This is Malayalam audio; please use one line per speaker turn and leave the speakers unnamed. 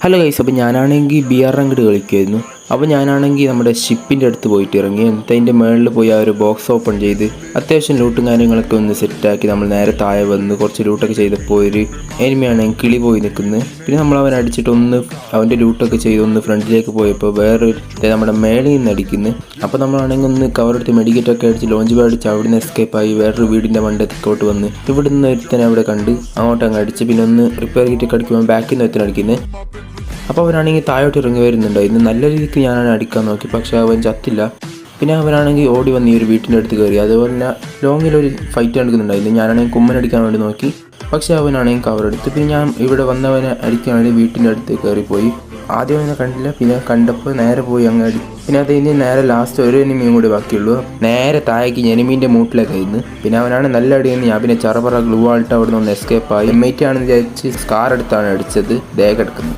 ഹലോ ഗൈസ്, അപ്പോൾ ഞാനാണെങ്കിൽ BR റാങ്കഡ് കളിക്കുമായിരുന്നു. അപ്പോൾ ഞാനാണെങ്കിൽ നമ്മുടെ ഷിപ്പിൻ്റെ അടുത്ത് പോയിട്ട് ഇറങ്ങി. എന്നിട്ട് അതിൻ്റെ മുകളിൽ പോയി ആ ഒരു ബോക്സ് ഓപ്പൺ ചെയ്ത് അത്യാവശ്യം ലൂട്ടും കാര്യങ്ങളൊക്കെ ഒന്ന് സെറ്റാക്കി നമ്മൾ നേരെ താഴെ വന്ന് കുറച്ച് ലൂട്ടൊക്കെ ചെയ്തപ്പോൾ ഒരു എനിമിയാണെങ്കിൽ കിളി പോയി നിൽക്കുന്നത്. പിന്നെ നമ്മൾ അവൻ അടിച്ചിട്ട് അവൻ്റെ ലൂട്ടൊക്കെ ചെയ്ത് ഫ്രണ്ടിലേക്ക് പോയപ്പോൾ വേറൊരു നമ്മുടെ മേളിൽ നിന്ന് അടിക്കുന്നു. അപ്പോൾ നമ്മളാണെങ്കിൽ ഒന്ന് കവറെടുത്ത് മെഡിക്കറ്റൊക്കെ അടിച്ച് ലോഞ്ച് പാഡ് അടിച്ച് അവിടെ നിന്ന് എസ്കേപ്പായി വേറൊരു വീടിൻ്റെ മണ്ടത്തേക്കോട്ട് വന്ന് ഇവിടെ നിന്ന് ഒരുത്തനെ അവിടെ കണ്ട് അങ്ങോട്ട് അങ്ങ് അടിച്ച് പിന്നെ ഒന്ന് റിപ്പയർ കിറ്റൊക്കെ അടിക്കുമ്പോൾ ബാക്കിൽ നിന്ന് ഒരുത്തനടിക്കുന്നത്. അപ്പോൾ അവനാണെങ്കിൽ താഴോട്ട് ഇറങ്ങി വരുന്നുണ്ടായിരുന്നു. നല്ല രീതിക്ക് ഞാനാണ് അടിക്കാൻ നോക്കി, പക്ഷേ അവൻ ചത്തില്ല. പിന്നെ അവനാണെങ്കിൽ ഓടി വന്ന് ഈ ഒരു വീട്ടിൻ്റെ അടുത്ത് കയറി. അതുപോലെ തന്നെ ലോങ്ങിലൊരു ഫൈറ്റ് നടക്കുന്നുണ്ടായിരുന്നു. ഞാനാണെങ്കിൽ കുമ്മനടിക്കാൻ വേണ്ടി നോക്കി, പക്ഷേ അവനാണെങ്കിൽ കവറെടുത്ത്. പിന്നെ ഞാൻ ഇവിടെ വന്നവനെ അടിക്കാൻ വേണ്ടി വീട്ടിൻ്റെ അടുത്ത് കയറിപ്പോയി. ആദ്യം അവനെ കണ്ടില്ല, പിന്നെ കണ്ടപ്പോൾ നേരെ പോയി അങ്ങ് അടി. പിന്നെ അത് കഴിഞ്ഞ് നേരെ ലാസ്റ്റ് ഒരു എനിമിയും കൂടി ബാക്കിയുള്ളൂ. നേരെ താഴേക്ക് എനിമീൻ്റെ മൂട്ടിലേക്കായിരുന്നു. പിന്നെ അവനാണ് നല്ല അടിയെന്ന് ഞാൻ പിന്നെ ചറപറ ഗ്ലൂ ആയിട്ട് അവിടെ നിന്ന് എസ്കേപ്പായി. എമ്മേറ്റ് ആണെന്ന് വിചാരിച്ച് സ്കാർ എടുത്താണ് അടിച്ചത്. ദേഹം എടുക്കുന്നത്.